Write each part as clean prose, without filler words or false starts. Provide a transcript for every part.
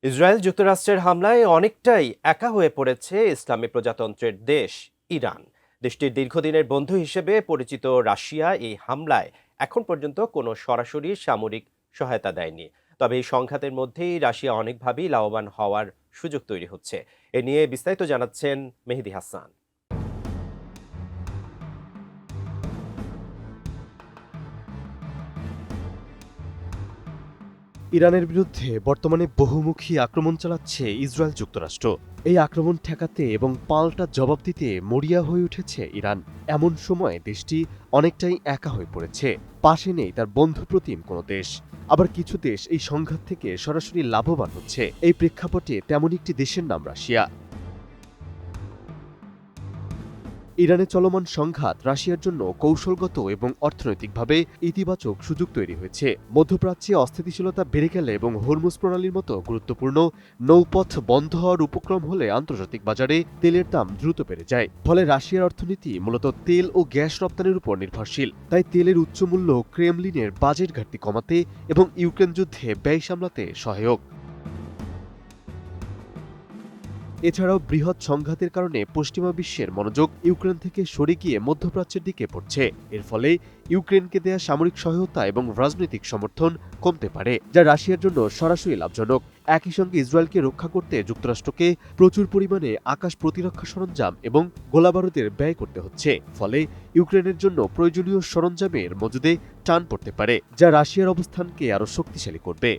Israel যুক্তরাষ্ট্রের হামলায় অনেকটাই একা হয়ে পড়েছে ইসলামী প্রজাতন্ত্রের দেশ ইরান। দেশটির দীর্ঘদিনের বন্ধু হিসেবে পরিচিত রাশিয়া এই হামলায় এখন পর্যন্ত কোনো সরাসরি সামরিক সহায়তা দেয়নি। তবে এই সংঘাতের মধ্যেই রাশিয়া অনেকভাবেই লাভবান হওয়ার সুযোগ তৈরি হচ্ছে। এ নিয়ে বিস্তারিত জানাচ্ছেন মেহেদী হাসান। ইরানের বিরুদ্ধে বর্তমানে বহুমুখী আক্রমণ চালাচ্ছে ইসরায়েল যুক্তরাষ্ট্র। এই আক্রমণ ঠেকাতে এবং পাল্টা জবাব দিতে মরিয়া হয়ে উঠেছে ইরান। এমন সময় দেশটি অনেকটাই একা হয়ে পড়েছে। পাশে নেই তার বন্ধুপ্রতিম কোনো দেশ। আবার কিছু দেশ এই সংঘাত থেকে সরাসরি লাভবান হচ্ছে। এই প্রেক্ষাপটে তেমন একটি দেশের নাম রাশিয়া। ইরানে চলমান সংঘাত রাশিয়ার জন্য কৌশলগত এবং অর্থনৈতিকভাবে ইতিবাচক সুযোগ তৈরি হয়েছে। মধ্যপ্রাচ্যে অস্থিতিশীলতা বেড়ে গেলে এবং হরমুজ প্রণালীর মতো গুরুত্বপূর্ণ নৌপথ বন্ধ হওয়ার উপক্রম হলে আন্তর্জাতিক বাজারে তেলের দাম দ্রুত বেড়ে যায়। ফলে রাশিয়ার অর্থনীতি মূলত তেল ও গ্যাস রপ্তানির উপর নির্ভরশীল। তাই তেলের উচ্চমূল্য ক্রেমলিনের বাজেট ঘাটতি কমাতে এবং ইউক্রেন যুদ্ধে ব্যয় সামলাতে সহায়ক। এছাড়াও বৃহৎ সংঘাতের কারণে পশ্চিমা বিশ্বের মনোযোগ ইউক্রেন থেকে সরে গিয়ে মধ্যপ্রাচ্যের দিকে পড়ছে। এর ফলে ইউক্রেনকে দেয়া সামরিক সহায়তা এবং রাজনৈতিক সমর্থন কমতে পারে, যা রাশিয়ার জন্য সরাসরি লাভজনক। একই সঙ্গে ইসরায়েলকে রক্ষা করতে যুক্তরাষ্ট্রকে প্রচুর পরিমাণে আকাশ প্রতিরক্ষা সরঞ্জাম এবং গোলাবারুদের ব্যয় করতে হচ্ছে। ফলে ইউক্রেনের জন্য প্রয়োজনীয় সরঞ্জামের মজুদে টান পড়তে পারে, যা রাশিয়ার অবস্থানকে আরও শক্তিশালী করবে।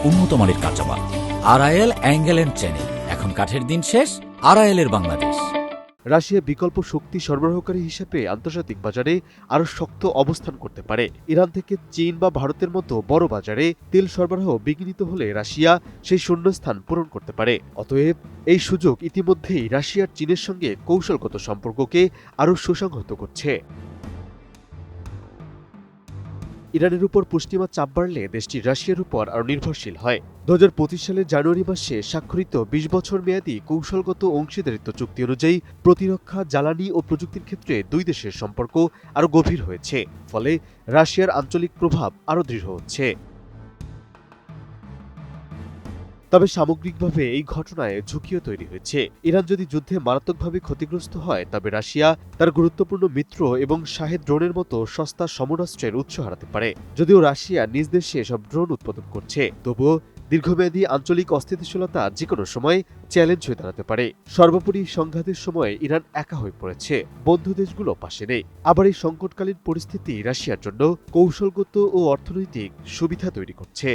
উন্নত মানের কাঁচামাল আরআইএল অ্যাঙ্গেল এন্ড চ্যানেল। এখন কাঠের দিন শেষ, আরআইএল এর বাংলাদেশ। রাশিয়া বিকল্প শক্তি সরবরাহকারী হিসেবে আন্তর্জাতিক বাজারে আরও শক্ত অবস্থান করতে পারে। ইরান থেকে চীন বা ভারতের মতো বড় বাজারে তেল সরবরাহ বিঘ্নিত হলে রাশিয়া সেই শূন্যস্থান পূরণ করতে পারে। অতএব এই সুযোগ ইতিমধ্যেই রাশিয়ার চীনের সঙ্গে কৌশলগত সম্পর্ককে আরও সুসংহত করছে। ইরানের উপর পশ্চিমা চাপ বাড়লে দেশটি রাশিয়ার উপর আরও নির্ভরশীল হয়। 2025 সালের জানুয়ারি মাসে স্বাক্ষরিত 20 বছর মেয়াদী কৌশলগত অংশীদারিত্ব চুক্তি অনুযায়ী প্রতিরক্ষা, জ্বালানি ও প্রযুক্তির ক্ষেত্রে দুই দেশের সম্পর্ক আরও গভীর হয়েছে। ফলে রাশিয়ার আঞ্চলিক প্রভাব আরও দৃঢ় হচ্ছে। তবে সামগ্রিকভাবে এই ঘটনায় ঝুঁকিও তৈরি হয়েছে। ইরান যদি যুদ্ধে মারাত্মকভাবে ক্ষতিগ্রস্ত হয়, তবে রাশিয়া তার গুরুত্বপূর্ণ মিত্র এবং শাহেদ ড্রোনের মতো সস্তা সমরাস্ত্রের উৎস হারাতে পারে। যদিও রাশিয়া নিজ দেশে এসব ড্রোন উৎপাদন করছে, তবুও দীর্ঘমেয়াদী আঞ্চলিক অস্থিতিশীলতা যেকোনো সময় চ্যালেঞ্জ হয়ে দাঁড়াতে পারে। সর্বোপরি সংঘাতের সময় ইরান একা হয়ে পড়েছে, বন্ধু দেশগুলো পাশে নেই। আবার এই সংকটকালীন পরিস্থিতি রাশিয়ার জন্য কৌশলগত ও অর্থনৈতিক সুবিধা তৈরি করছে।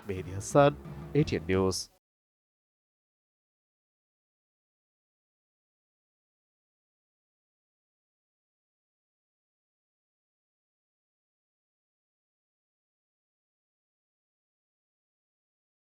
মেহেদী হাসান, এটিএন নিউজ।